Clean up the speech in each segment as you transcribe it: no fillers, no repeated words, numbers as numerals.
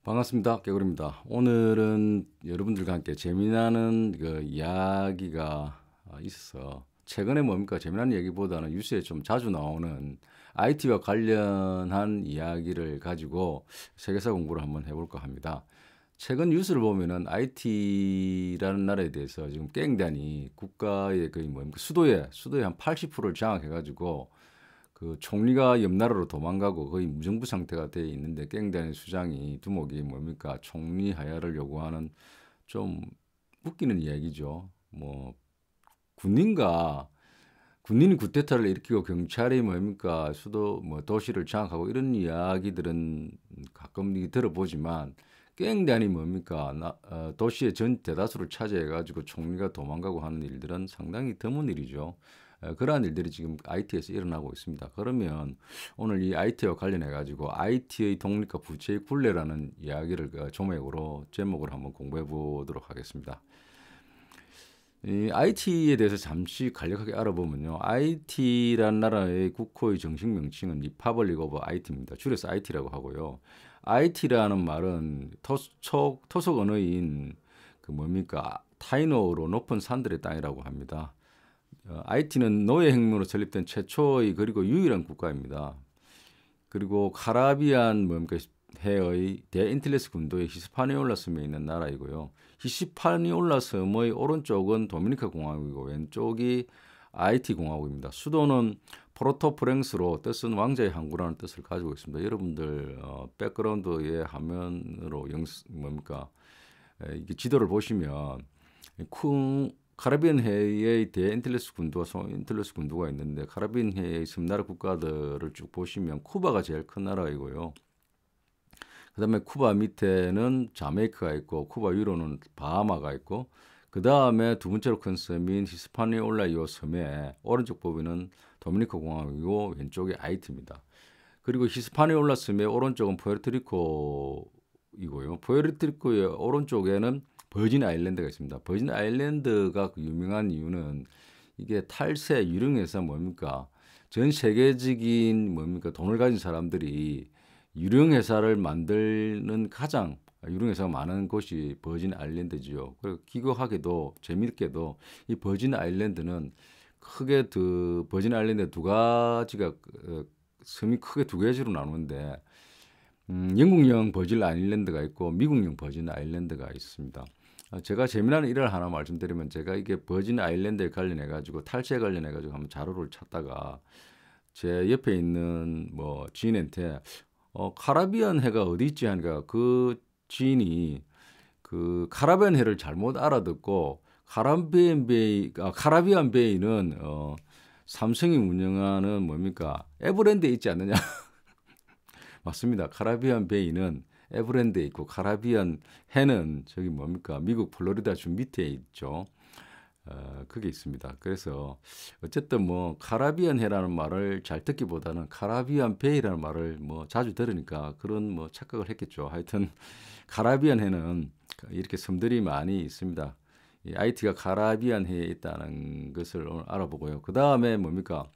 반갑습니다. 개구리입니다. 오늘은 여러분들과 함께 재미나는 그 이야기가 있어서 최근에 뭡니까? 재미나는 얘기보다는 뉴스에 좀 자주 나오는 IT와 관련한 이야기를 가지고 세계사 공부를 한번 해볼까 합니다. 최근 뉴스를 보면은 IT라는 나라에 대해서 지금 깽단이 국가의 거의 뭡니까? 수도의 한 80%를 장악해가지고 그 총리가 옆 나라로 도망가고 거의 무정부 상태가 돼 있는데 깽단의 수장이 두목이 뭡니까 총리 하야를 요구하는 좀 웃기는 이야기죠. 뭐 군인과 군인이 쿠데타를 일으키고 경찰이 뭡니까 수도 뭐 도시를 장악하고 이런 이야기들은 가끔 들어보지만 깽단이 뭡니까 도시의 전 대다수를 차지해 가지고 총리가 도망가고 하는 일들은 상당히 드문 일이죠. 그러한 일들이 지금 IT에서 일어나고 있습니다. 그러면 오늘 이 IT와 관련해 가지고 IT의 독립과 부채의 굴레라는 이야기를 조맥으로 제목을 한번 공부해 보도록 하겠습니다. 이 IT에 대해서 잠시 간략하게 알아보면요. IT라는 나라의 국호의 정식 명칭은 리퍼블릭 오브 IT입니다. 줄여서 IT라고 하고요. IT라는 말은 토속 언어인 그 뭡니까 타이노어로 높은 산들의 땅이라고 합니다. IT는 노예 혁명으로 설립된 최초의 그리고 유일한 국가입니다. 그리고 카라비안 뭡니까 해의 대인틀레스 군도의 히스파니올라 섬에 있는 나라이고요. 히스파니올라 섬의 오른쪽은 도미니카 공화국이고 왼쪽이 아이티 공화국입니다. 수도는 포르토 프랭스로 뜻은 왕자의 항구라는 뜻을 가지고 있습니다. 여러분들 백그라운드의 화면으로 뭡니까 이게 지도를 보시면 카리비안 해의 대인틀레스 군도와 소인틀레스 군도가 있는데 카리비안 해의 섬나라 국가들을 쭉 보시면 쿠바가 제일 큰 나라이고요. 그다음에 쿠바 밑에는 자메이카가 있고 쿠바 위로는 바하마가 있고 그다음에 두 번째로 큰 섬인 히스파니올라 이 섬에 오른쪽 부분은 도미니카 공화국이고 왼쪽이 아이티입니다. 그리고 히스파니올라 섬의 오른쪽은 푸에르토리코이고요. 푸에르토리코의 오른쪽에는 버진 아일랜드가 있습니다. 버진 아일랜드가 유명한 이유는 이게 탈세 유령회사 뭡니까? 전 세계적인 뭡니까? 돈을 가진 사람들이 유령회사를 만드는 가장 유령회사가 많은 곳이 버진 아일랜드지요. 그리고 기괴하게도 재미있게도 이 버진 아일랜드는 크게 버진 아일랜드 두 가지가 섬이 크게 두 가지로 나누는데 영국령 버진 아일랜드가 있고 미국령 버진 아일랜드가 있습니다. 제가 재미난 일을 하나 말씀드리면 제가 이게 버진 아일랜드에 관련해 가지고 탈세에 관련해 가지고 한번 자료를 찾다가 제 옆에 있는 뭐 지인한테 카라비안 해가 어디 있지 하니까 그 지인이 그 카라비안 해를 잘못 알아듣고 카라비안 베이는 삼성이 운영하는 뭡니까 에버랜드에 있지 않느냐. 맞습니다. 카라비안 베이는 에버랜드에 있고 카라비안 해는 저기 뭡니까 미국 플로리다 주 밑에 있죠. 그게 있습니다. 그래서 어쨌든 뭐 카라비안 해라는 말을 잘 듣기보다는 카라비안 베이라는 말을 뭐 자주 들으니까 그런 뭐 착각을 했겠죠. 하여튼 카라비안 해는 이렇게 섬들이 많이 있습니다. 이 IT가 카라비안 해에 있다는 것을 오늘 알아보고요. 그 다음에 뭡니까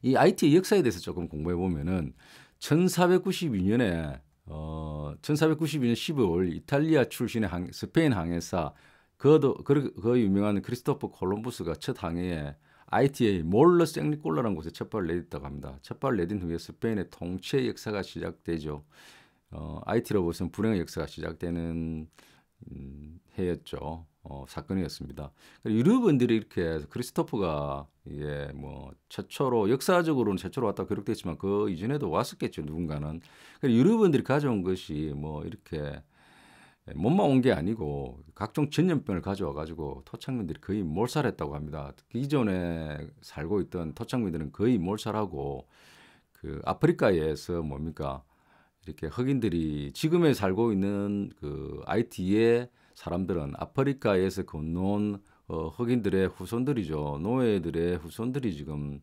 이 IT의 역사에 대해서 조금 공부해 보면은 1492년에 1492년 12월 이탈리아 출신의 스페인 항해사 그 유명한 크리스토퍼 콜럼부스가 첫 항해에 ITA 몰러 생리꼴라라는 곳에 첫 발을 내딛다고 합니다. 첫 발을 내딘 후에 스페인의 통치 역사가 시작되죠. IT로부터는 불행의 역사가 시작되는 해였죠. 사건이었습니다. 유럽인들이 이렇게 크리스토퍼가 이게 뭐 최초로 역사적으로는 최초로 왔다고 기록되어 있지만 그 이전에도 왔었겠죠 누군가는. 유럽인들이 가져온 것이 뭐 이렇게 몸만 온 게 아니고 각종 전염병을 가져와 가지고 토착민들이 거의 몰살했다고 합니다. 기존에 살고 있던 토착민들은 거의 몰살하고 그 아프리카에서 뭡니까 이렇게 흑인들이 지금에 살고 있는 그 IT의 사람들은 아프리카에서 건너온 흑인들의 후손들이죠. 노예들의 후손들이 지금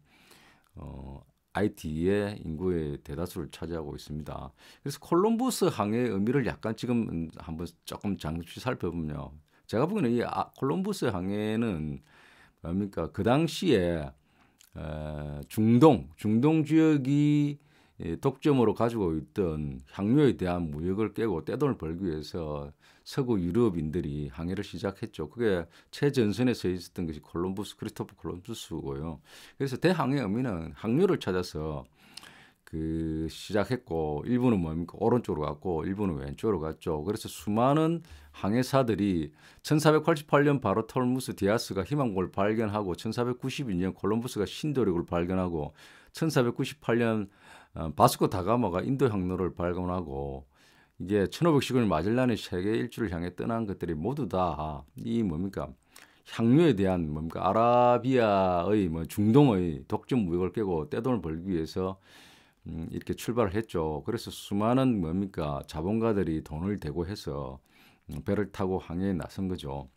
IT의 인구의 대다수를 차지하고 있습니다. 그래서 콜럼버스 항해의 의미를 약간 지금 한번 조금 잠시 살펴보면요. 제가 보기에는 이 콜럼버스 항해는 뭡니까 그 당시에 중동 지역이 독점으로 가지고 있던 향료에 대한 무역을 깨고 떼돈을 벌기 위해서 서구 유럽인들이 항해를 시작했죠. 그게 최전선에 서 있었던 것이 크리스토퍼 콜럼부스고요. 그래서 대항해 의미는 항료를 찾아서 시작했고, 일부는 뭡니까? 오른쪽으로 갔고, 일부는 왼쪽으로 갔죠. 그래서 수많은 항해사들이 1488년 바르톨무스 디아스가 희망국을 발견하고, 1492년 콜럼부스가 신대륙을 발견하고, 1498년 바스코 다가마가 인도 항로를 발견하고, 이게 1510년 마젤란의 세계 일주를 향해 떠난 것들이 모두 다 이 뭡니까? 향료에 대한 뭡니까? 아라비아의 중동의 독점 무역을 깨고 떼돈을 벌기 위해서 이렇게 출발을 했죠. 그래서 수많은 뭡니까 자본가들이 돈을 대고 해서 배를 타고 항해에 나선 거죠.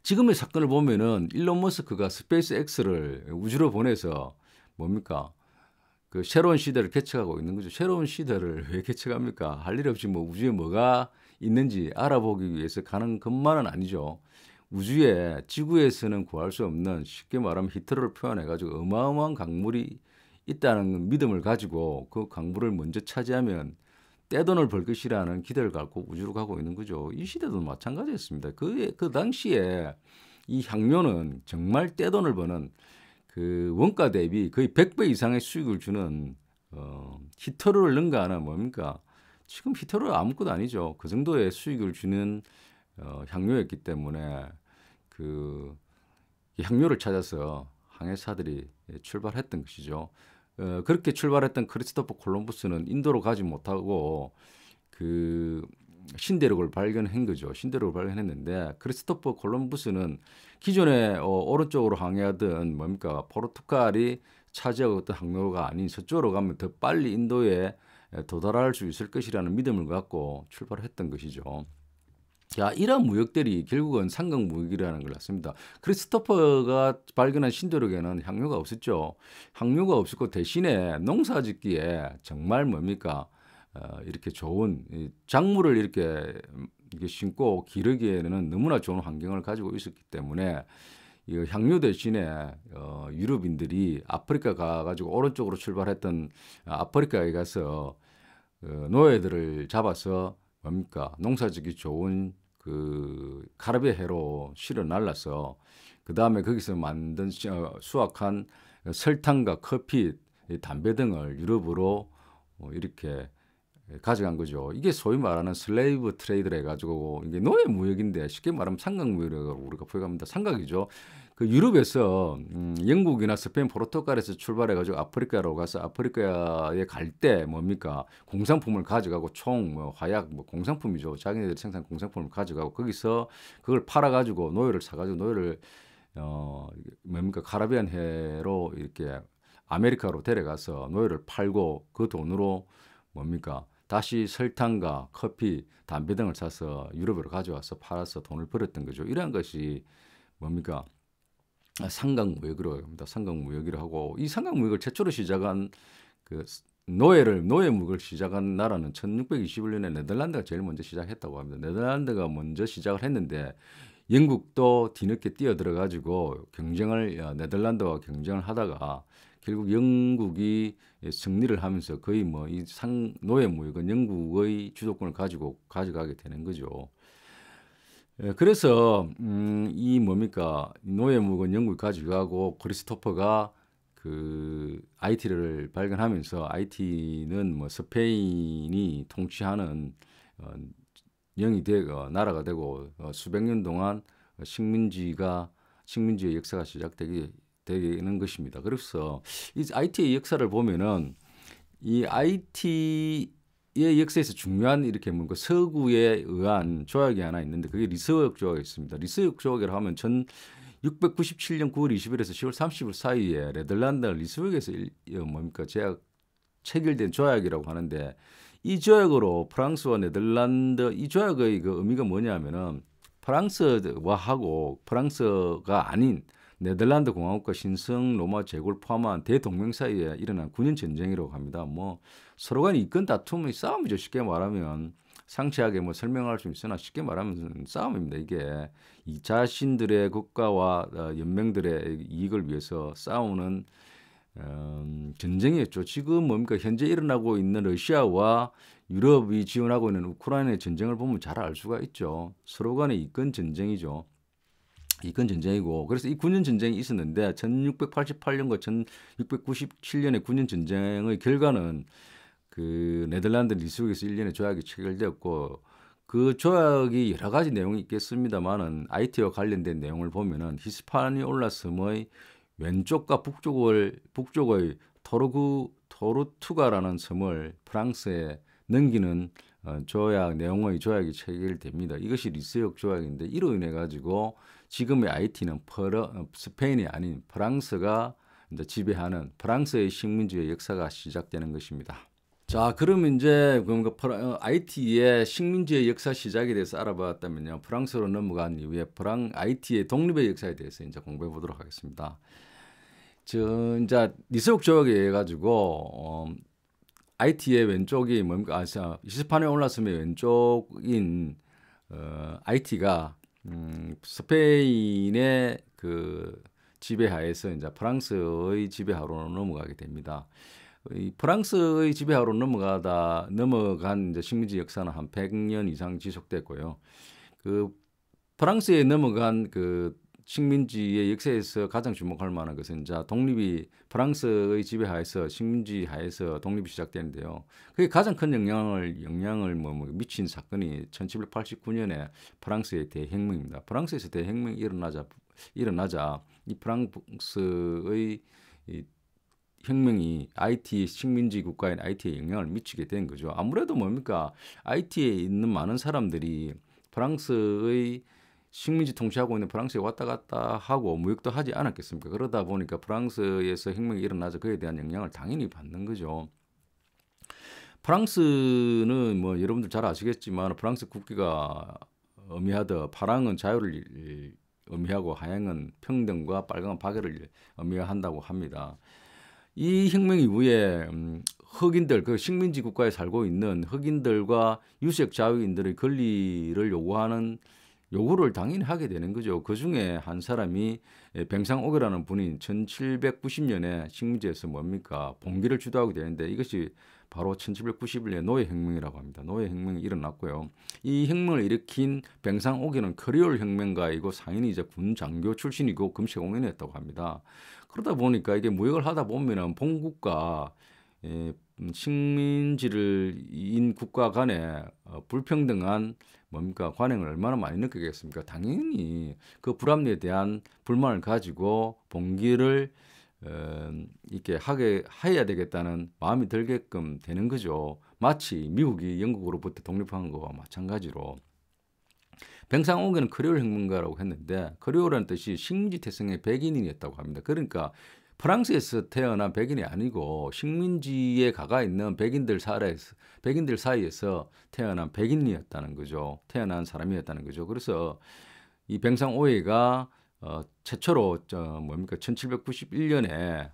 지금의 사건을 보면은 일론 머스크가 스페이스 X를 우주로 보내서 뭡니까 새로운 시대를 개척하고 있는 거죠. 새로운 시대를 왜 개척합니까? 할 일 없이 우주에 뭐가 있는지 알아보기 위해서 가는 것만은 아니죠. 우주에 지구에서는 구할 수 없는, 쉽게 말하면 히트를 표현해가지고 어마어마한 광물이 있다는 믿음을 가지고 그 광물을 먼저 차지하면 떼돈을 벌 것이라는 기대를 갖고 우주로 가고 있는 거죠. 이 시대도 마찬가지였습니다. 그 당시에 이 향료는 정말 떼돈을 버는 원가 대비 거의 100배 이상의 수익을 주는 히터를 능가하는 뭡니까? 지금 히터를 아무것도 아니죠. 그 정도의 수익을 주는 향료였기 때문에 이 향료를 찾아서 항해사들이 출발했던 것이죠. 그렇게 출발했던 크리스토퍼 콜럼부스는 인도로 가지 못하고 신대륙을 발견한 거죠. 신대륙을 발견했는데 크리스토퍼 콜럼부스는 기존에 오른쪽으로 항해하던 뭡니까 포르투갈이 차지하고 있던 항로가 아닌 서쪽으로 가면 더 빨리 인도에 도달할 수 있을 것이라는 믿음을 갖고 출발했던 것이죠. 자, 이러한 무역들이 결국은 상강무역이라는 걸 낳습니다. 크리스토퍼가 발견한 신대륙에는 향료가 없었죠. 향료가 없었고 대신에 농사짓기에 정말 뭡니까 이렇게 좋은 작물을 이렇게 심고 기르기에는 너무나 좋은 환경을 가지고 있었기 때문에 이 향료 대신에 유럽인들이 아프리카 가가지고 오른쪽으로 출발했던 아프리카에 가서 노예들을 잡아서 뭡니까 농사짓기 좋은 카리브해 해로 실어 날라서 그 다음에 거기서 만든 수확한 설탕과 커피, 담배 등을 유럽으로 이렇게 가져간 거죠. 이게 소위 말하는 슬레이브 트레이드를 해가지고 이게 노예 무역인데 쉽게 말하면 삼각 무역이라고 우리가 표현합니다. 삼각이죠. 유럽에서 영국이나 스페인, 포르투갈에서 출발해가지고 아프리카로 가서 아프리카에 갈 때 뭡니까 공산품을 가져가고 화약, 공산품이죠. 자기네들이 생산 공산품을 가져가고 거기서 그걸 팔아가지고 노예를 사가지고 노예를 뭡니까 카리비안 해로 이렇게 아메리카로 데려가서 노예를 팔고 그 돈으로 뭡니까 다시 설탕과 커피, 담배 등을 사서 유럽으로 가져와서 팔아서 돈을 벌었던 거죠. 이러한 것이 뭡니까 상강무역이라고 합니다. 상강무역이라고 하고 이 상강무역을 최초로 시작한 노예 무역을 시작한 나라는 1621년에 네덜란드가 제일 먼저 시작했다고 합니다. 네덜란드가 먼저 시작을 했는데 영국도 뒤늦게 뛰어들어가지고 네덜란드와 경쟁을 하다가 결국 영국이 승리를 하면서 거의 이 노예 무역은 영국의 주도권을 가져가게 되는 거죠. 그래서 이 뭡니까 노예 무역은 영국이 가져가고 크리스토퍼가 IT를 발견하면서 IT는 스페인이 통치하는 나라가 되고 수백 년 동안 식민지의 역사가 시작되는 것입니다. 그래서 이 IT의 역사를 보면은 이 IT의 역사에서 중요한 이렇게 서구에 의한 조약이 하나 있는데 그게 리서역 조약이 있습니다. 리서역 조약이라고 하면 1697년 9월 20일에서 10월 30일 사이에 네덜란드 리서역에서 체결된 조약이라고 하는데 이 조약으로 프랑스와 네덜란드 이 조약의 의미가 뭐냐면은 프랑스와하고 프랑스가 아닌 네덜란드 공화국과 신성 로마 제국을 포함한 대동맹 사이에 일어난 9년 전쟁이라고 합니다. 서로 간에 이권 다툼의 싸움이죠. 쉽게 말하면 상세하게 설명할 수 있으나 쉽게 말하면 싸움입니다. 이게 이 자신들의 국가와 연맹들의 이익을 위해서 싸우는 전쟁이었죠. 지금 뭡니까 현재 일어나고 있는 러시아와 유럽이 지원하고 있는 우크라이나의 전쟁을 보면 잘 알 수가 있죠. 서로 간의 이권 전쟁이죠. 이권 전쟁이고 그래서 이 9년 전쟁이 있었는데 1688년과 1697년의 9년 전쟁의 결과는 그 네덜란드 리스백에서 1년의 조약이 체결되었고 그 조약이 여러 가지 내용이 있겠습니다만은 IT와 관련된 내용을 보면은 히스파니올라 섬의 왼쪽과 북쪽의 토르투가라는 섬을 프랑스에 넘기는 조약 내용의 조약이 체결됩니다. 이것이 리스역 조약인데 이로 인해 가지고 지금의 IT는 스페인이 아닌 프랑스가 이제 지배하는 프랑스의 식민지의 역사가 시작되는 것입니다. 자, 그러면 이제 IT의 식민지의 역사 시작에 대해서 알아봤다면요. 프랑스로 넘어간 이후에 IT의 독립의 역사에 대해서 이제 공부해 보도록 하겠습니다. 이제 니스록 조약에 의해 가지고 IT의 왼쪽이 뭡니까? 히스파니올라 섬의 왼쪽인 IT가 스페인의 그 지배하에서 이제 프랑스의 지배하로 넘어가게 됩니다. 이 프랑스의 지배하로 넘어간 이제 식민지 역사는 한 100년 이상 지속됐고요. 그 프랑스에 넘어간 그 식민지의 역사에서 가장 주목할 만한 것은 이제 프랑스의 지배하에서 식민지 하에서 독립이 시작되는데요. 그게 가장 큰 영향을 미친 사건이 1789년에 프랑스의 대혁명입니다. 프랑스에서 대혁명이 일어나자 이 프랑스의 혁명이 IT 식민지 국가인 IT에 영향을 미치게 된 거죠. 아무래도 IT에 있는 많은 사람들이 프랑스의 식민지 통치하고 있는 프랑스에 왔다 갔다 하고 무역도 하지 않았겠습니까? 그러다 보니까 프랑스에서 혁명이 일어나서 그에 대한 영향을 당연히 받는 거죠. 프랑스는 여러분들 잘 아시겠지만 프랑스 국기가 의미하듯 파랑은 자유를 의미하고 하양은 평등과 빨강은 박애를 의미한다고 합니다. 이 혁명 이후에 흑인들, 그 식민지 국가에 살고 있는 흑인들과 유색 자유인들의 권리를 요구를 당연히 하게 되는 거죠. 그 중에 한 사람이 뱅상오게라는 분이 1790년에 식민지에서 봉기를 주도하게 되는데 이것이 바로 1791년 노예혁명이라고 합니다. 노예혁명이 일어났고요. 이 혁명을 일으킨 뱅상오게는 크레올 혁명가이고 상인이 이제 군 장교 출신이고 금시공인이었다고 합니다. 그러다 보니까 이게 무역을 하다 보면은 본국과 식민지인 국가 간에 불평등한 관행을 얼마나 많이 느끼겠습니까? 당연히 그 불합리에 대한 불만을 가지고 봉기를 이렇게 해야 되겠다는 마음이 들게끔 되는 거죠. 마치 미국이 영국으로부터 독립한 것과 마찬가지로. 뱅상오게는 크레올 혁명가라고 했는데 크레올이라는 뜻이 식민지 태생의 백인이었다고 합니다. 그러니까 프랑스에서 태어난 백인이 아니고 식민지에 가가 있는 백인들 사이에서 태어난 백인이었다는 거죠. 태어난 사람이었다는 거죠. 그래서 이 뱅상오게가 최초로 1791년에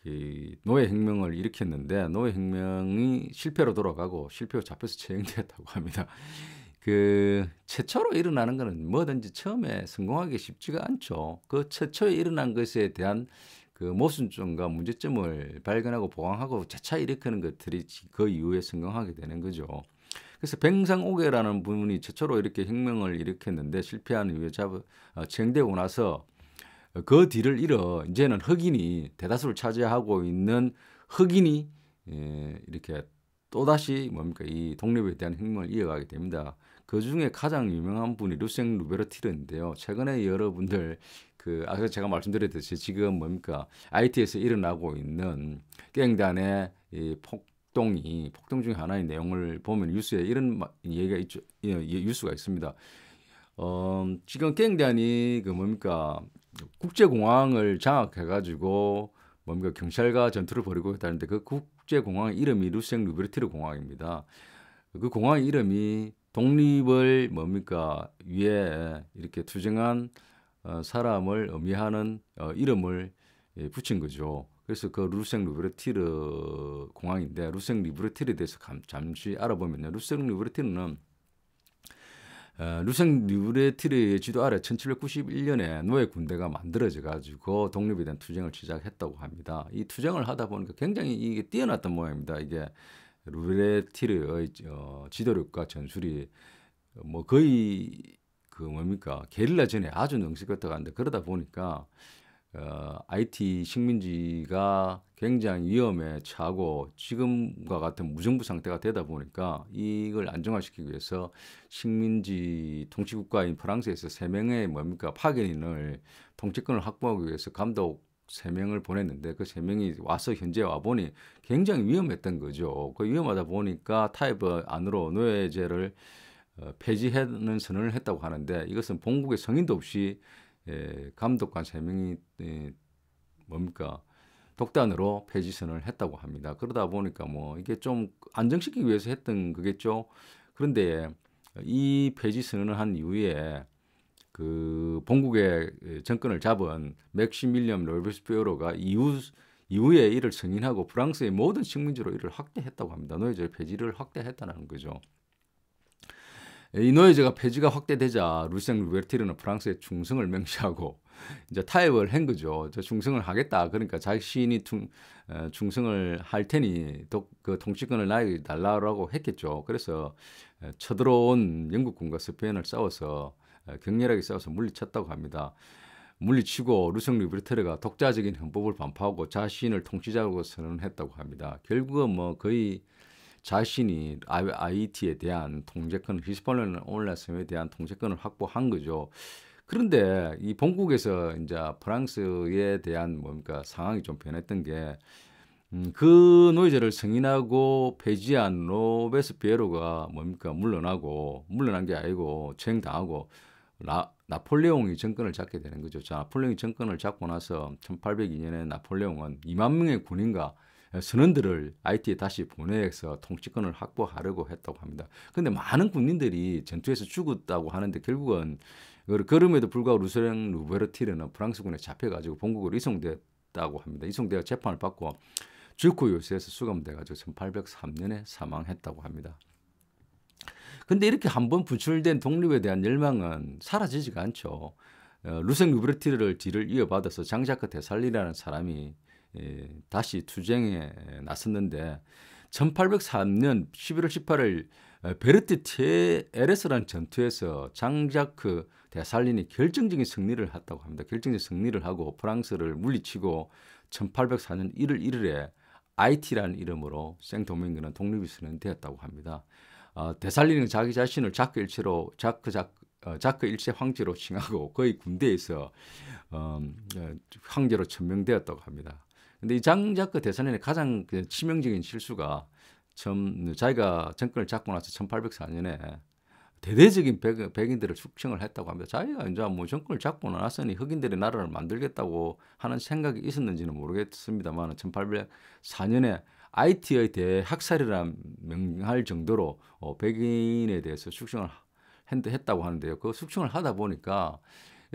이 노예혁명을 일으켰는데 노예혁명이 실패로 돌아가고 실패로 잡혀서 처형되었다고 합니다. 그 최초로 일어나는 것은 뭐든지 처음에 성공하기 쉽지가 않죠. 그 최초에 일어난 것에 대한 그 모순점과 문제점을 발견하고 보완하고 재차 일으키는 것들이 그 이후에 성공하게 되는 거죠. 그래서 뱅상오게라는 분이 최초로 이렇게 혁명을 일으켰는데 실패한 이후에 처형되고 나서 그 뒤를 이어 이제는 흑인이 대다수를 차지하고 있는 흑인이 이렇게 또다시 이 독립에 대한 혁명을 이어가게 됩니다. 그 중에 가장 유명한 분이 루생 루베르티르인데요. 최근에 여러분들 아까 제가 말씀드렸듯이 지금 IT에서 일어나고 있는 갱단의 이 폭동 중에 하나의 내용을 보면 뉴스에 이런 얘기가 있죠. 뉴스가 있습니다. 지금 갱단이 국제공항을 장악해가지고 경찰과 전투를 벌이고 있다는데 그 국제공항 이름이 루생 루베르티르 공항입니다. 그 공항 이름이 독립을 위에 이렇게 투쟁한 사람을 의미하는 이름을 붙인 거죠. 그래서 그 루생 루베르티르 공항인데 루생 루베르티르에 대해서 잠시 알아보면요. 루생 루베르티르는 루생 르브레티르의 지도 아래 1791년에 노예 군대가 만들어져 가지고 독립에 대한 투쟁을 시작했다고 합니다. 이 투쟁을 하다 보니까 굉장히 이게 뛰어났던 모양입니다. 이게 르브레티르의 지도력과 전술이 뭐 거의 그 뭡니까 게릴라전에 아주 능숙했다고 하는데 그러다 보니까 IT 식민지가 굉장히 위험에 처하고 지금과 같은 무정부 상태가 되다 보니까 이걸 안정화시키기 위해서 식민지 통치국가인 프랑스에서 3명의 뭡니까 파견인을 통치권을 확보하기 위해서 감독 3명을 보냈는데 그 3명이 와서 현재 와보니 굉장히 위험했던 거죠. 그 위험하다 보니까 타입 안으로 노예제를 폐지하는 선언을 했다고 하는데 이것은 본국의 성인도 없이 감독관 3명이 뭡니까 독단으로 폐지 선언을 했다고 합니다. 그러다 보니까 뭐 이게 좀 안정시키기 위해서 했던 거겠죠. 그런데 이 폐지 선언을 한 이후에 그 본국의 정권을 잡은 맥시밀리엄 로베스피에로가 이후에 이를 승인하고 프랑스의 모든 식민지로 이를 확대했다고 합니다. 노예제 폐지를 확대했다는 거죠. 이 노예제가 폐지가 확대되자 루생 루베르티르는 프랑스의 충성을 명시하고 이제 타협을 한 거죠. 저 충성을 하겠다. 그러니까 자신이 충성을 할 테니 그 통치권을 나에게 달라고 했겠죠. 그래서 쳐들어온 영국군과 스페인을 싸워서 격렬하게 싸워서 물리쳤다고 합니다. 물리치고 루생 루베르티르가 독자적인 헌법을 반포하고 자신을 통치자로 선언했다고 합니다. 결국은 뭐 거의 자신이 IT에 대한 통제권, 히스파니아 오늘날섬에 대한 통제권을 확보한 거죠. 그런데 이 본국에서 이제 프랑스에 대한 뭡니까 상황이 좀 변했던 게 그 노예제를 승인하고 폐지한 로베스피에로가 뭡니까 물러난 게 아니고 처형당하고 나폴레옹이 정권을 잡게 되는 거죠. 자, 나폴레옹이 정권을 잡고 나서 1802년에 나폴레옹은 2만 명의 군인과 선원들을 IT에 다시 보내서 통치권을 확보하려고 했다고 합니다. 그런데 많은 군인들이 전투에서 죽었다고 하는데 결국은 그럼에도 불구하고 루생 루베르티르는 프랑스군에 잡혀가지고 본국으로 이송됐다고 합니다. 이송되어 재판을 받고 주코 요새에서 수감돼가지고 1803년에 사망했다고 합니다. 근데 이렇게 한번 분출된 독립에 대한 열망은 사라지지가 않죠. 루생 루베르티르를 뒤를 이어받아서 장자크 데살리라는 사람이 다시 투쟁에 나섰는데 1803년 11월 18일 베르트 티에레스라는 전투에서 장자크 데살린이 결정적인 승리를 했다고 합니다. 결정적인 승리를 하고 프랑스를 물리치고 1804년 1월 1일에 IT라는 이름으로 생도밍그는 독립이 선언되었다고 합니다. 데살린은 자기 자신을 자크 일체 황제로 칭하고 거의 군대에서 황제로 천명되었다고 합니다. 근데 이 장자크 데살린의 가장 치명적인 실수가 자기가 정권을 잡고 나서 1804년에 대대적인 백인들을 숙청을 했다고 합니다. 자기가 이제 뭐 정권을 잡고 나서니 흑인들의 나라를 만들겠다고 하는 생각이 있었는지는 모르겠습니다만 1804년에 IT의 대학살이라 명할 정도로 백인에 대해서 숙청을 했다고 하는데요. 그 숙청을 하다 보니까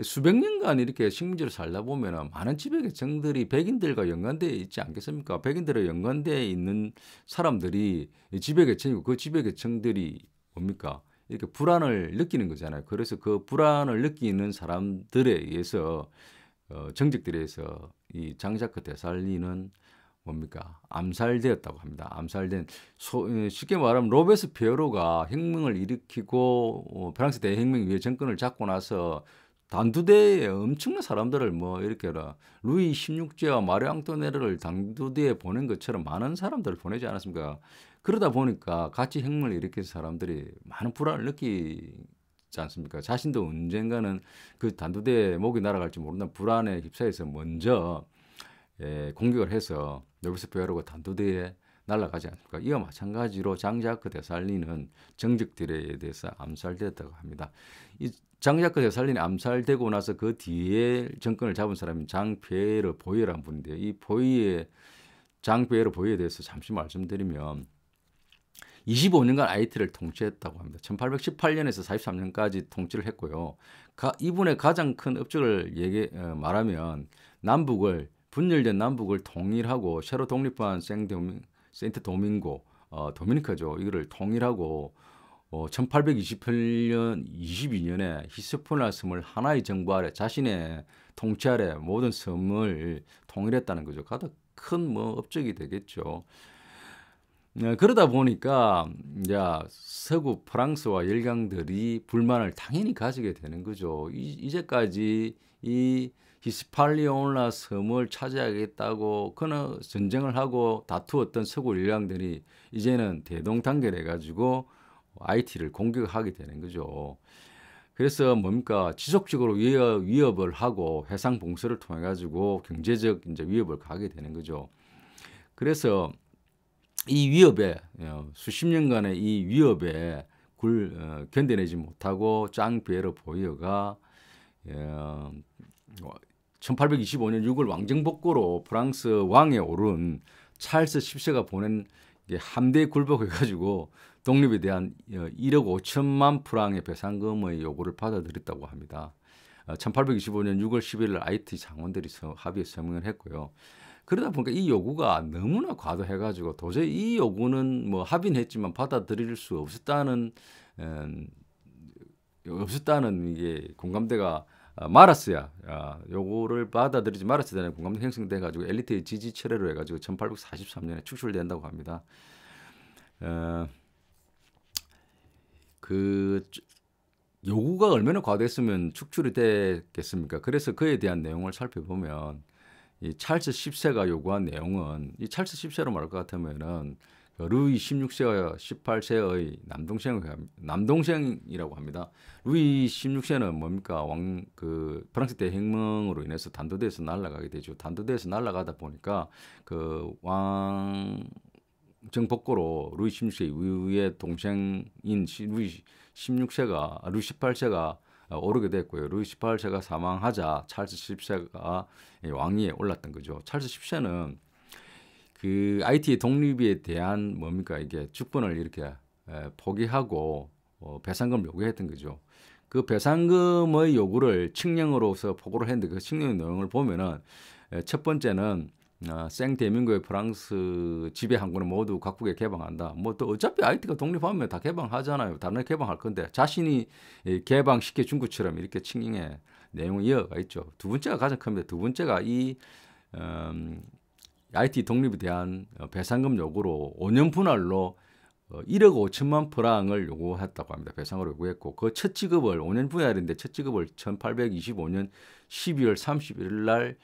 수백 년간 이렇게 식민지로 살다 보면 많은 지배계층들이 백인들과 연관되어 있지 않겠습니까? 백인들과 연관되어 있는 사람들이 지배계층이고 그 지배계층들이 뭡니까? 이렇게 불안을 느끼는 거잖아요. 그래서 그 불안을 느끼는 사람들에 의해서 정적들에 의해서 이 장자크 데살리는 뭡니까? 암살되었다고 합니다. 암살된 쉽게 말하면 로베스피에로가 혁명을 일으키고 프랑스 대혁명 위에 정권을 잡고 나서 단두대에 엄청난 사람들을 뭐 이렇게 루이 16세와 마리 앙토네르를 단두대에 보낸 것처럼 많은 사람들을 보내지 않았습니까? 그러다 보니까 같이 혁명을 일으킨 사람들이 많은 불안을 느끼지 않습니까? 자신도 언젠가는 그 단두대에 목이 날아갈지 모른다는 불안에 휩싸여서 먼저 공격을 해서 로베스피에로가 단두대에 날아가지 않습니까? 이와 마찬가지로 장자크 데살리는 정적들에 대해서 암살되었다고 합니다. 이 장자크 데살린이 암살되고 나서 그 뒤에 정권을 잡은 사람이 장피에르 보이에라는 분인데요. 이 장피에르 보이에 대해서 잠시 말씀드리면 25년간 IT를 통치했다고 합니다. 1818년에서 43년까지 통치를 했고요. 이분의 가장 큰 업적을 말하면 분열된 남북을 통일하고 새로 독립한 세인트 도밍고 도미니카죠. 이거를 통일하고 1828년 22년에 히스포니아 섬을 하나의 정부 아래 자신의 통치 아래 모든 섬을 통일했다는 거죠. 가장 큰 뭐 업적이 되겠죠. 그러다 보니까 이제 서구 프랑스와 열강들이 불만을 당연히 가지게 되는 거죠. 이제까지 이 히스팔리오나 섬을 차지하겠다고 그는 전쟁을 하고 다투었던 서구 열강들이 이제는 대동단결해 가지고 IT를 공격하게 되는 거죠. 그래서 뭡니까? 지속적으로 위협을 하고 해상 봉쇄를 통해 가지고 경제적 이제 위협을 가하게 되는 거죠. 그래서 이 위협에 수십 년간의 이 위협에 견뎌내지 못하고 짱피에르 보이어가 1825년 6월 왕정복고로 프랑스 왕에 오른 찰스 10세가 보낸 함대 굴복해가지고 독립에 대한 1억 5천만 프랑의 배상금의 요구를 받아들였다고 합니다. 1825년 6월 11일 IT 장원들이 합의에 서명을 했고요. 그러다 보니까 이 요구가 너무나 과도해가지고 도저히 이 요구는 뭐 합의는 했지만 받아들일 수 없었다는 이게 공감대가 말았어야 요구를 받아들이지 말았어야 되는 공감대 형성돼가지고 엘리트의 지지 철회로 해가지고 1843년에 축출된다고 합니다. 그 요구가 얼마나 과도했으면 축출이 됐겠습니까? 그래서 그에 대한 내용을 살펴보면 이 찰스 10세가 요구한 내용은 이 찰스 10세로 말할 것 같으면은 루이 16세와 18세의 남동생이라고 합니다. 루이 16세는 뭡니까? 프랑스 대혁명으로 인해서 단도대에서 날아가게 되죠. 단도대에서 날아가다 보니까 그 왕정복고로 루이 16세 이후의 동생인 루이 18세가 오르게 됐고요. 루이 18세가 사망하자 찰스 10세가 왕위에 올랐던 거죠. 찰스 10세는 그 IT의 독립에 대한 뭡니까 이게 주권을 이렇게 포기하고 배상금을 요구했던 거죠. 그 배상금의 요구를 칙령으로서 보고를 했는데 그 칙령의 내용을 보면은 첫 번째는 생대민국의 프랑스 지배 항구는 모두 각국에 개방한다. 뭐 또 어차피 IT가 독립하면 다 개방하잖아요. 다른 애 개방할 건데 자신이 개방시켜 준 것처럼 이렇게 칙령의 내용이 이어가 있죠. 두 번째가 가장 큽니다. 두 번째가 이 IT 독립에 대한 배상금 요구로 5년 분할로 1억 5천만 프랑을 요구했다고 합니다. 배상을 요구했고 그 첫 지급을 5년 분할인데 첫 지급을 1825년 12월 31일 날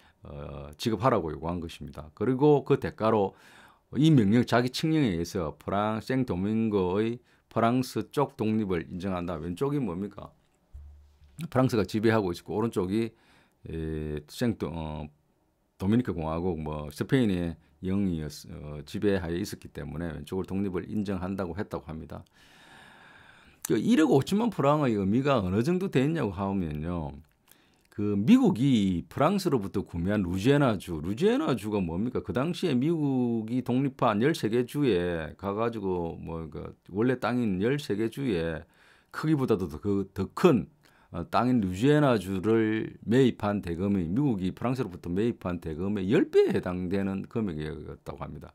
지급하라고 요구한 것입니다. 그리고 그 대가로 이 명령 자기 칙령에 의해서 생도밍고의 프랑스 쪽 독립을 인정한다. 왼쪽이 뭡니까? 프랑스가 지배하고 있고 오른쪽이 도미니카 공화국 뭐 스페인의 영이 지배하에 있었기 때문에 왼쪽을 독립을 인정한다고 했다고 합니다. 그 1억 5천만 프랑의 의미가 어느 정도 되느냐고 하면요. 그 미국이 프랑스로부터 구매한 루지애나주가 뭡니까? 그 당시에 미국이 독립한 13개 주에 가가지고 원래 땅인 13개 주에 크기보다도 더 큰 땅인 루지애나주를 매입한 대금이 미국이 프랑스로부터 매입한 대금의 10배에 해당되는 금액이었다고 합니다.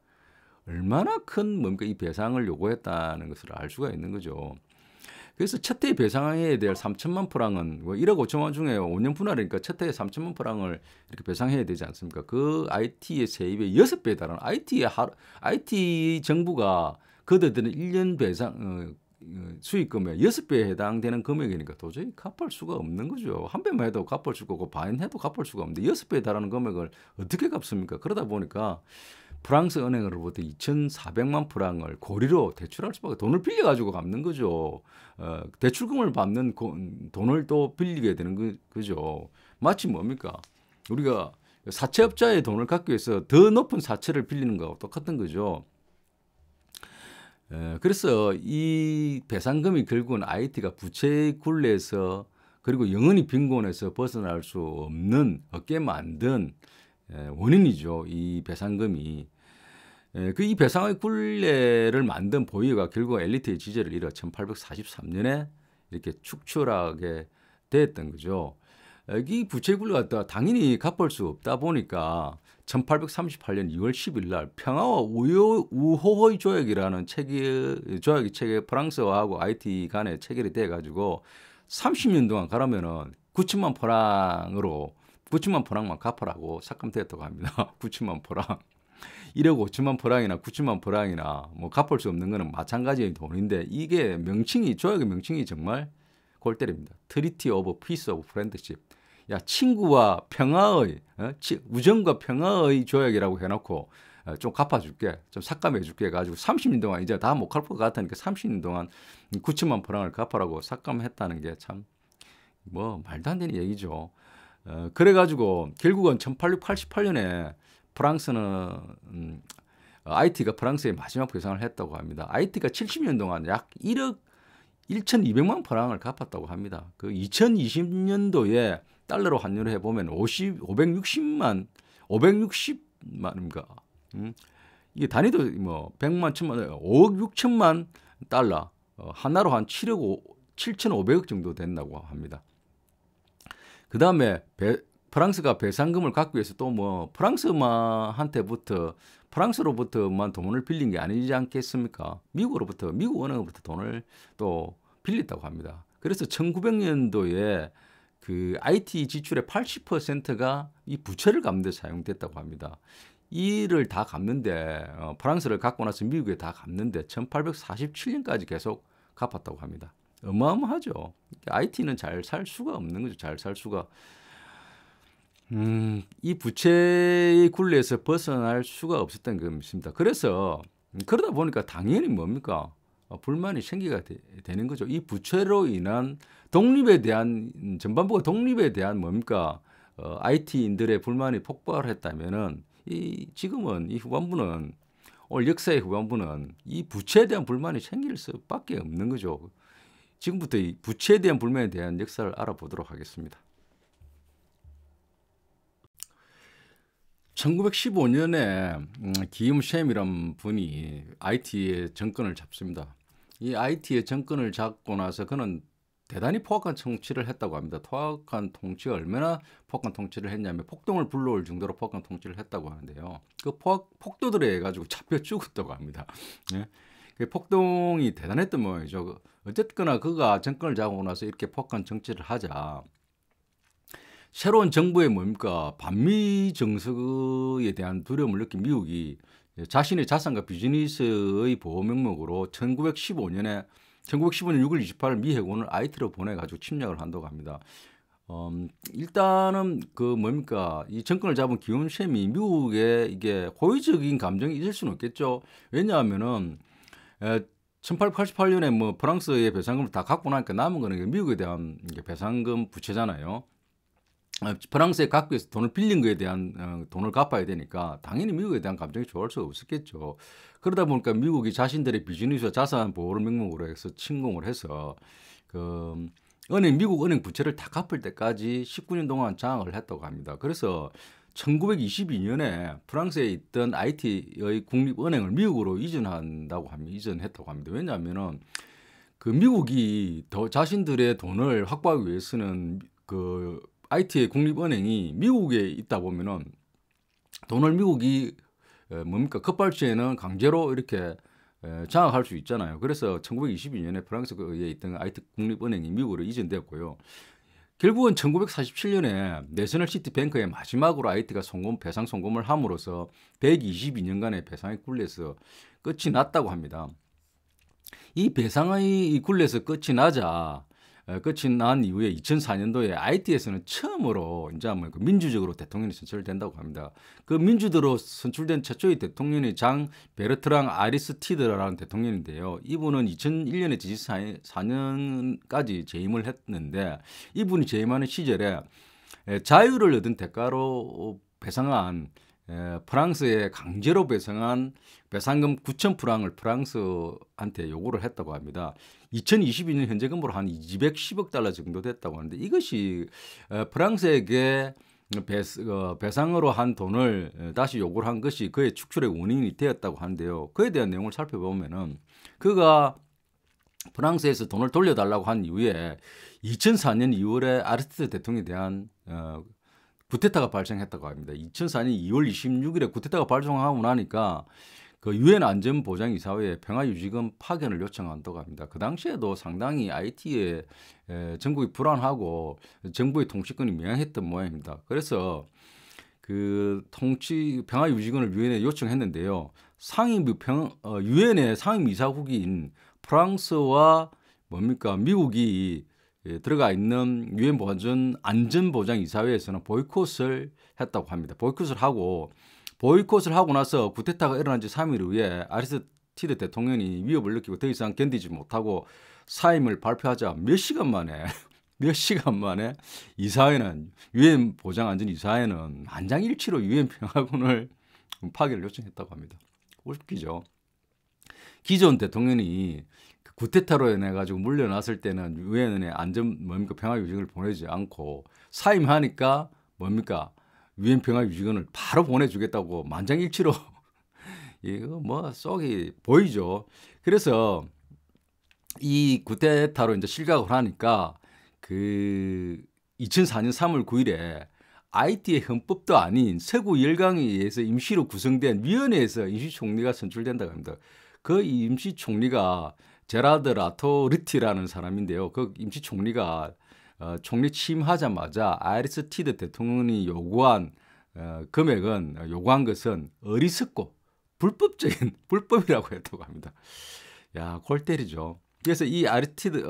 얼마나 큰 뭡니까? 이 배상을 요구했다는 것을 알 수가 있는 거죠. 그래서 첫 해 배상해야 될 3천만 프랑은 1억 5천만 중에 5년 분할이니까 첫 해에 3천만 프랑을 이렇게 배상해야 되지 않습니까? 그 IT의 세입의 6배에 달하는 IT 정부가 그들은 1년 배상 수익금의 6배에 해당되는 금액이니까 도저히 갚을 수가 없는 거죠. 한 배만 해도 갚을 수가 없고 반 해도 갚을 수가 없는데 6배에 달하는 금액을 어떻게 갚습니까? 그러다 보니까 프랑스 은행으로부터 2,400만 프랑을 고리로 대출할 수밖에 돈을 빌려가지고 갚는 거죠. 대출금을 받는 돈을 또 빌리게 되는 거죠. 마치 뭡니까? 우리가 사채업자의 돈을 갚기 위해서 더 높은 사채를 빌리는 거하고 똑같은 거죠. 그래서 이 배상금이 결국은 IT가 부채의 굴레에서 그리고 영원히 빈곤에서 벗어날 수 없게 만든 원인이죠. 이 배상금이. 이 배상의 굴레를 만든 보이가 결국 엘리트의 지지를 잃어 1843년에 이렇게 축출하게 됐던 거죠. 이 부채 굴러갔다 당연히 갚을 수 없다 보니까 1838년 2월 10일 날 평화와 우호의 조약이라는 조약이 프랑스하고 하이티 간에 체결이 돼 가지고 30년 동안 가라면은 9천만 프랑만 갚으라고 삭감되었다고 합니다. 9천만 프랑. 1억 5천만 프랑이나 9천만 프랑이나 뭐 갚을 수 없는 거는 마찬가지의 돈인데 이게 조약의 명칭이 정말 골 때립니다. 트리티 오브 피스 오브 프렌드십. 야, 친구와 평화의 우정과 평화의 조약이라고 해놓고 좀 갚아줄게, 좀 삭감해줄게 해가지고 30년 동안 이제 다 못 갚을 것 같으니까 30년 동안 9천만 프랑을 갚으라고 삭감했다는 게 참 뭐 말도 안 되는 얘기죠. 그래가지고 결국은 1888년에 프랑스는 IT가 프랑스의 마지막 배상을 했다고 합니다. IT가 70년 동안 약 1억 1,200만 프랑을 갚았다고 합니다. 그 2020년도에 달러로 환율을 해보면 560만인가. 이게 단위도 뭐 100만, 1000만, 5억 6천만 달러. 하나로 한 7,500억 정도 된다고 합니다. 그 다음에 프랑스가 배상금을 갖기 위해서 또 뭐 프랑스로부터만 돈을 빌린 게 아니지 않겠습니까? 미국 은행으로부터 돈을 또 빌렸다고 합니다. 그래서 1900년도에 그 IT 지출의 80%가 이 부채를 갚는 데 사용됐다고 합니다. 이를 다 갚는데 프랑스를 갖고 나서 미국에 다 갚는데 1847년까지 계속 갚았다고 합니다. 어마어마하죠. IT는 잘 살 수가 없는 거죠. 잘 살 수가. 이 부채의 굴레에서 벗어날 수가 없었던 것입니다. 그래서 그러다 보니까 당연히 뭡니까? 불만이 생기게 되는 거죠. 이 부채로 인한 전반부가 독립에 대한 뭡니까? IT인들의 불만이 폭발했다면은 지금은 이 후반부는 올 역사의 후반부는 이 부채에 대한 불만이 생길 수밖에 없는 거죠. 지금부터 이 부채에 대한 불만에 대한 역사를 알아보도록 하겠습니다. 1915년에 기욤 쉔이라는 분이 IT의 정권을 잡습니다. 이 IT의 정권을 잡고 나서 그는 대단히 포악한 통치를 했다고 합니다. 얼마나 포악한 통치를 했냐면 폭동을 불러올 정도로 포악한 통치를 했다고 하는데요. 그 폭도들에 의해 가지고 잡혀 죽었다고 합니다. 네? 그 폭동이 대단했던 모양이죠. 어쨌거나 그가 정권을 잡고 나서 이렇게 포악한 정치를 하자 새로운 정부의 뭡니까 반미 정서에 대한 두려움을 느낀 미국이 자신의 자산과 비즈니스의 보호 명목으로 1915년 6월 28일 미 해군을 IT로 보내가지고 침략을 한다고 합니다. 일단은 이 정권을 잡은 기욤 쉔이 미국에 이게 호의적인 감정이 있을 수는 없겠죠. 왜냐하면은 1888년에 뭐 프랑스의 배상금을 다 갖고 나니까 남은 거는 미국에 대한 배상금 부채잖아요. 프랑스에 갖기 위해서 돈을 빌린 거에 대한 돈을 갚아야 되니까 당연히 미국에 대한 감정이 좋을 수 없었겠죠. 그러다 보니까 미국이 자신들의 비즈니스와 자산 보호를 명목으로 해서 침공을 해서 미국 은행 부채를 다 갚을 때까지 19년 동안 장악을 했다고 합니다. 그래서 1922년에 프랑스에 있던 IT의 국립은행을 미국으로 이전했다고 합니다. 왜냐하면은 미국이 더 자신들의 돈을 확보하기 위해서는 IT의 국립은행이 미국에 있다 보면은 돈을 미국이 급발진에는 강제로 이렇게 장악할 수 있잖아요. 그래서 1922년에 프랑스에 있던 IT 국립은행이 미국으로 이전되었고요. 결국은 1947년에 내셔널 시티 뱅크의 마지막으로 IT가 배상 송금을 함으로써 122년간의 배상의 굴레에서 끝이 났다고 합니다. 이 배상의 굴레에서 끝이 난 이후에 2004년도에 IT에서는 처음으로 이제 민주적으로 대통령이 선출된다고 합니다. 그 민주적으로 선출된 최초의 대통령이 장 베르트랑 아리스티드라는 대통령인데요. 이분은 2001년에 2004년까지 재임을 했는데 이분이 재임하는 시절에 자유를 얻은 대가로 배상한 프랑스에 강제로 배상한 배상금 9천 프랑을 프랑스한테 요구를 했다고 합니다. 2022년 현재 금으로 한 210억 달러 정도 됐다고 하는데 이것이 프랑스에게 배상으로 한 돈을 다시 요구를 한 것이 그의 축출의 원인이 되었다고 하는데요. 그에 대한 내용을 살펴보면은 그가 프랑스에서 돈을 돌려달라고 한 이후에 2004년 2월에 아르스티드 대통령에 대한 쿠데타가 발생했다고 합니다. 2004년 2월 26일에 쿠데타가 발생하고 나니까 그 유엔 안전보장이사회에 평화유지금 파견을 요청한다고 합니다. 그 당시에도 상당히 IT에 전국이 불안하고 정부의 통치권이 명했던 모양입니다. 그래서 그 평화유지금을 유엔에 요청했는데요. 유엔의 상임이사국인 프랑스와 미국이 들어가 있는 유엔 안전보장이사회에서는 보이콧을 했다고 합니다. 보이콧을 하고 나서 쿠데타가 일어난 지 3일 후에 아르스티드 대통령이 위협을 느끼고 더 이상 견디지 못하고 사임을 발표하자 몇 시간 만에 이사회는 유엔 보장안전이사회는 만장일치로 유엔 평화군을 파견을 요청했다고 합니다. 웃기죠. 기존 대통령이 쿠데타로 인해 가지고 물려났을 때는 유엔의 평화유지군을 보내지 않고 사임하니까 유엔 평화유지군을 바로 보내주겠다고 만장일치로 이거 뭐 쏙이 보이죠. 그래서 이 쿠데타로 이제 실각을 하니까 그 2004년 3월 9일에 IT의 헌법도 아닌 서구 열강에 의해서 임시로 구성된 위원회에서 임시총리가 선출된다고 합니다. 그 임시총리가 제라드 라토르티라는 사람인데요. 그 임시총리가 총리 취임하자마자 아리스티드 대통령이 요구한 것은 어리석고 불법이라고 했다고 합니다. 야, 골 때리죠. 그래서 이 아리스티드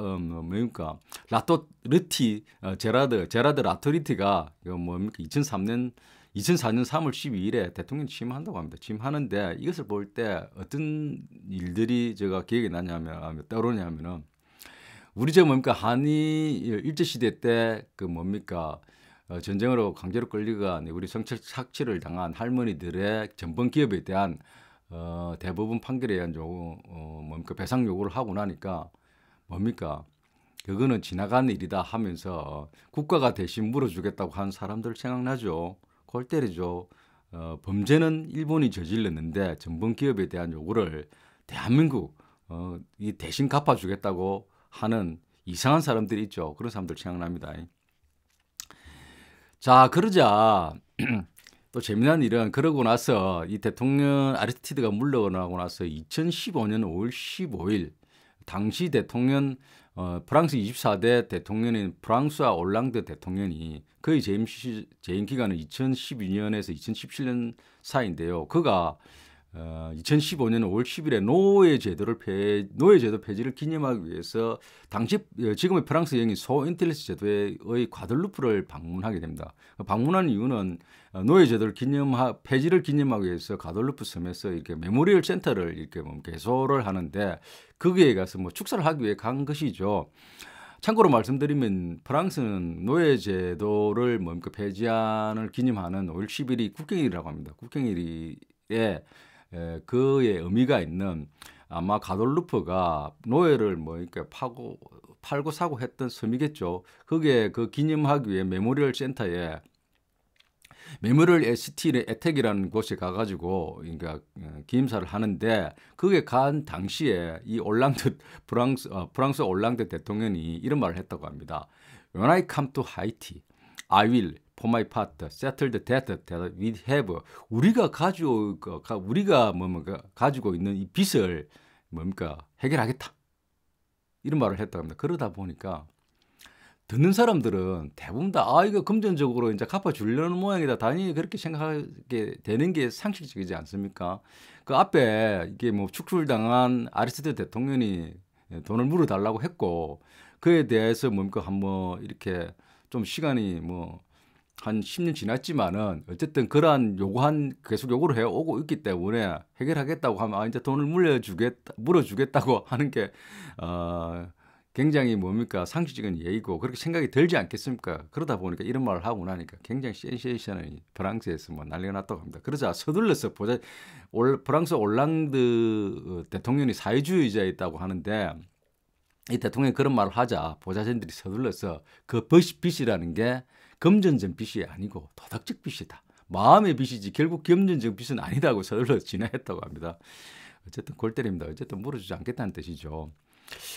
제라드 라토리티가 2004년 3월 12일에 대통령 취임한다고 합니다. 취임하는데 이것을 볼 때 어떤 일들이 제가 기억이 떠오르냐면은 우리 한일 일제시대 때 전쟁으로 강제로 끌려간 우리 성적 착취를 당한 할머니들의 전범 기업에 대한 대법원 판결에 의한 배상 요구를 하고 나니까 그거는 지나간 일이다 하면서 국가가 대신 물어주겠다고 한 사람들 생각나죠. 골 때리죠. 범죄는 일본이 저질렀는데 전범 기업에 대한 요구를 대한민국 이 대신 갚아주겠다고 하는 이상한 사람들이 있죠. 그런 사람들 생각납니다. 자, 그러자 또 재미난 일은 그러고 나서 이 대통령 아리스티드가 물러나고 나서 2015년 5월 15일 당시 대통령 프랑스 24대 대통령인 프랑스와 올랑드 대통령이 거의 재임 기간은 2012년에서 2017년 사이인데요. 그가 2015년 5월 10일에 노예제도 폐지를 기념하기 위해서 지금의 프랑스 영인 소인텔레스 제도의 과들루프를 방문하게 됩니다. 방문한 이유는 노예제도를 폐지를 기념하기 위해서 과들루프 섬에서 이렇게 메모리얼 센터를 이렇게 개소를 하는데 거기에 가서 축사를 하기 위해 간 것이죠. 참고로 말씀드리면 프랑스는 노예제도를 폐지안을 기념하는 5월 10일이 국경일이라고 합니다. 국경일에 그의 의미가 있는 아마 가돌루프가 노예를 이렇게 팔고 사고 했던 섬이겠죠. 거기에 그 기념하기 위해 메모리얼 센터에 메모리얼 ST의 에텍이라는 곳에 가가지고 기념사를 하는데 그게 간 당시에 이 프랑스 올랑드 대통령이 이런 말을 했다고 합니다. When I come to Haiti, I will for my part settle the debt that we have. 우리가 가지고 있는 이 빚을 해결하겠다. 이런 말을 했다고 합니다. 그러다 보니까 듣는 사람들은 대부분 다 이거 금전적으로 이제 갚아주려는 모양이다. 당연히 그렇게 생각하게 되는 게 상식적이지 않습니까? 그 앞에 이게 축출당한 아리스티드 대통령이 돈을 물어달라고 했고 그에 대해서 한번 이렇게 좀 시간이 한 10년 지났지만은 어쨌든 그러한 계속 요구를 해오고 있기 때문에 해결하겠다고 하면 이제 돈을 물어주겠다고 하는 게 굉장히 상식적인 예의고 그렇게 생각이 들지 않겠습니까? 그러다 보니까 이런 말을 하고 나니까 굉장히 센세이션이 프랑스에서 난리가 났다고 합니다. 그러자 서둘러서 프랑스 올랑드 대통령이 사회주의자였다고 하는데 이 대통령이 그런 말을 하자 보좌진들이 서둘러서 그 빚이라는 게 금전적 빚이 아니고 도덕적 빚이다. 마음의 빚이지 결국 금전적 빚은 아니다고 서둘러서 진화했다고 합니다. 어쨌든 골 때립니다. 어쨌든 물어주지 않겠다는 뜻이죠.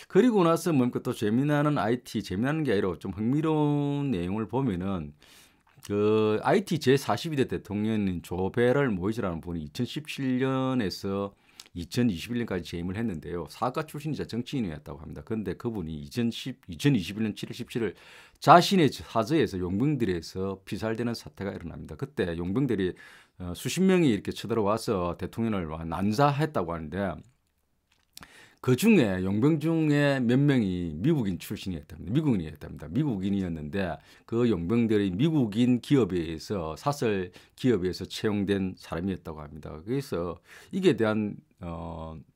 그리고 나서 뭡니까 또 재미나는 IT, 재미나는 게 아니라 좀 흥미로운 내용을 보면은 그 IT 제42대 대통령인 조베럴 모이즈라는 분이 2017년에서 2021년까지 재임을 했는데요. 사학과 출신이자 정치인이었다고 합니다. 그런데 그분이 2021년 7월 17일 자신의 사저에서 용병들에서 피살되는 사태가 일어납니다. 그때 용병들이 수십 명이 이렇게 쳐들어와서 대통령을 난사했다고 하는데 그 중에 용병 중에 몇 명이 미국인 출신이었답니다. 미국인이었답니다. 미국인이었는데 그 용병들이 미국인 기업에 의해서 사설 기업에 의해서 채용된 사람이었다고 합니다. 그래서 이게 대한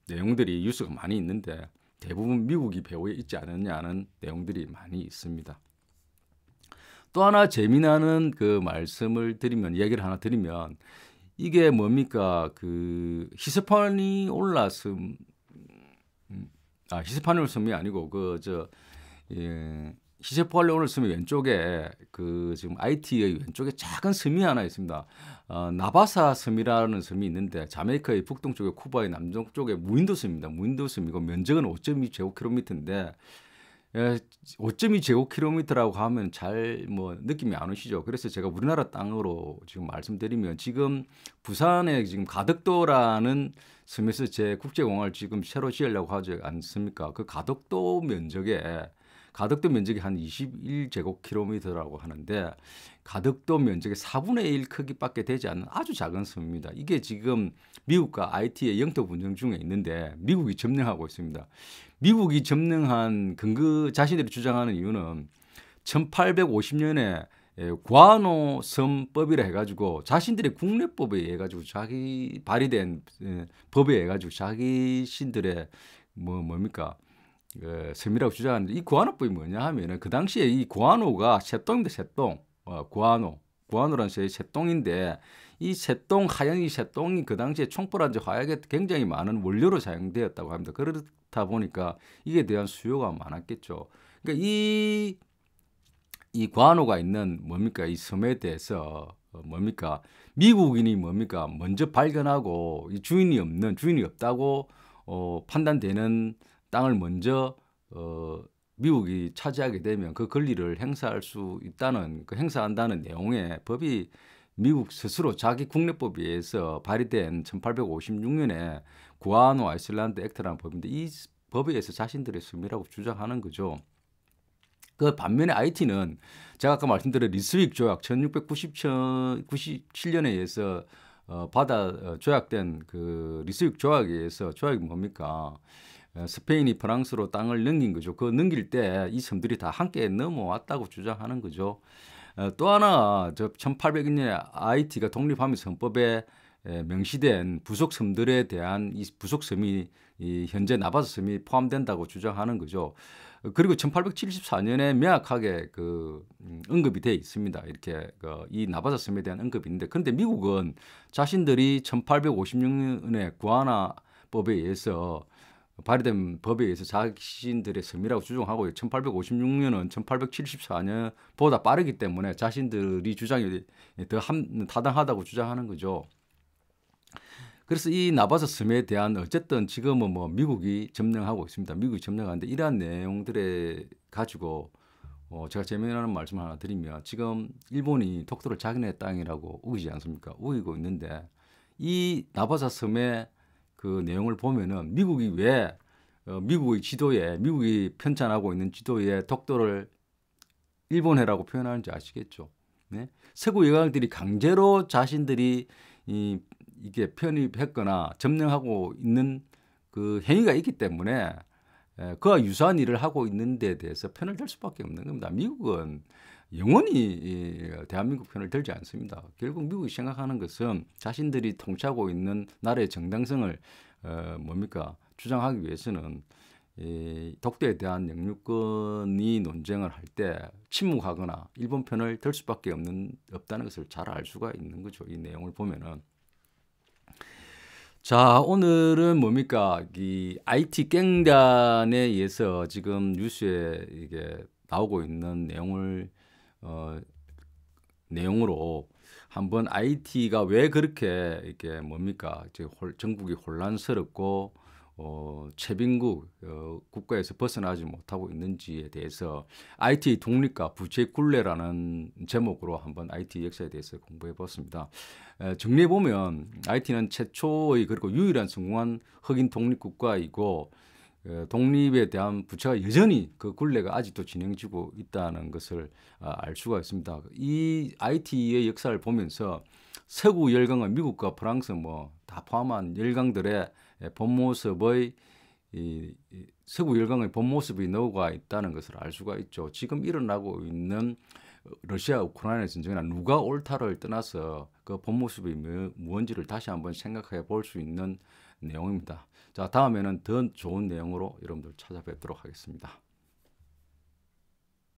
내용들이 뉴스가 많이 있는데 대부분 미국이 배후에 있지 않느냐는 내용들이 많이 있습니다. 또 하나 재미나는 그 말씀을 드리면 이야기를 하나 드리면 이게 뭡니까 그 히스파니올라스 히스파니올섬이 아니고 히스파니올섬이 왼쪽에 그 지금 IT의 왼쪽에 작은 섬이 하나 있습니다. 나바사 섬이라는 섬이 있는데 자메이카의 북동쪽에 쿠바의 남동쪽에 무인도 섬입니다. 무인도 섬이고 면적은 5.2제곱킬로미터인데 5.2제곱킬로미터라고 하면 잘 뭐 느낌이 안 오시죠? 그래서 제가 우리나라 땅으로 지금 말씀드리면 지금 부산에 지금 가덕도라는 섬에서 제 국제공항을 지금 새로 지으려고 하지 않습니까? 그 가덕도 면적이 한 21제곱킬로미터라고 하는데 가덕도 면적의 4분의 1 크기밖에 되지 않는 아주 작은 섬입니다. 이게 지금 미국과 IT의 영토 분쟁 중에 있는데 미국이 점령하고 있습니다. 미국이 점령한 자신들이 주장하는 이유는 1850년에 구아노섬법이라 해가지고 자신들의 국내법에 의해 가지고 자기 발의된 법에 의해 가지고 자기신들의 뭡니까 섬이라고 주장하는데 이 구아노법이 뭐냐 하면은 그 당시에 이 구아노가 새똥입니다. 새똥. 구아노라는 새똥인데 이 새똥 하얀 이 새똥이 그 당시에 총포라든지 화약에 굉장히 많은 원료로 사용되었다고 합니다. 그렇다 보니까 이게 대한 수요가 많았겠죠. 그러니까 이 구아노가 있는 뭡니까 이 섬에 대해서 뭡니까 미국인이 뭡니까 먼저 발견하고 이 주인이 없다고 판단되는 땅을 먼저 미국이 차지하게 되면 그 권리를 행사할 수 있다는 행사한다는 내용의 법이 미국 스스로 자기 국내법에 의해서 발의된 1856년에 구아노 아이슬란드 액트라는 법인데 이 법에 의해서 자신들의 섬이라고 주장하는 거죠. 그 반면에 IT는 제가 아까 말씀드린 리스윅 조약 1697년에 의해서 조약된 그 리스윅 조약에 의해서 조약이 뭡니까? 스페인이 프랑스로 땅을 넘긴 거죠. 그 넘길 때 이 섬들이 다 함께 넘어왔다고 주장하는 거죠. 또 하나 1800년에 IT가 독립하면서 헌법에 명시된 부속 섬들에 대한 이 부속 섬이 현재 나바사 섬이 포함된다고 주장하는 거죠. 그리고 1874년에 명확하게 언급이 돼 있습니다. 이렇게 이 나바사 섬에 대한 언급이 있는데, 그런데 미국은 자신들이 1856년에 구아나법에 의해서 발의된 법에 의해서 자신들의 섬이라고 주장하고 1856년은 1874년보다 빠르기 때문에 자신들이 주장이 더 타당하다고 주장하는 거죠. 그래서 이 나바사 섬에 대한 어쨌든 지금은 미국이 점령하고 있습니다. 미국이 점령하는데 이러한 내용들에 가지고 제가 재미나는 말씀 하나 드리면 지금 일본이 독도를 자기네 땅이라고 우기지 않습니까? 우기고 있는데 이 나바사 섬의 그 내용을 보면은 미국이 왜 미국이 편찬하고 있는 지도에 독도를 일본해라고 표현하는지 아시겠죠? 네? 서구 여강들이 강제로 자신들이 이게 편입했거나 점령하고 있는 그 행위가 있기 때문에 그와 유사한 일을 하고 있는 데 대해서 편을 들 수밖에 없는 겁니다. 미국은 영원히 대한민국 편을 들지 않습니다. 결국 미국이 생각하는 것은 자신들이 통치하고 있는 나라의 정당성을 주장하기 위해서는 독도에 대한 영유권이 논쟁을 할 때 침묵하거나 일본 편을 들 수밖에 없다는 것을 잘 알 수가 있는 거죠. 이 내용을 보면은. 자, 오늘은 이 IT 깽단에 의해서 지금 뉴스에 이게 나오고 있는 내용으로 한번 IT가 왜 그렇게 이게 전국이 혼란스럽고 최빈국 국가에서 벗어나지 못하고 있는지에 대해서 IT 독립과 부채 굴레라는 제목으로 한번 IT 역사에 대해서 공부해 봤습니다. 정리해 보면 IT는 최초의 그리고 유일한 성공한 흑인 독립 국가이고 독립에 대한 부채가 여전히 그 굴레가 아직도 진행되고 있다는 것을 알 수가 있습니다. 이 IT의 역사를 보면서 서구 열강은 미국과 프랑스 뭐 다 포함한 열강들의 본 모습의 서구 열강의 본 모습이 녹아 있다는 것을 알 수가 있죠. 지금 일어나고 있는 러시아 우크라이나 전쟁이나 누가 옳다를 떠나서 그 본 모습이 무언지를 다시 한번 생각해 볼 수 있는 내용입니다. 자, 다음에는 더 좋은 내용으로 여러분들 찾아뵙도록 하겠습니다.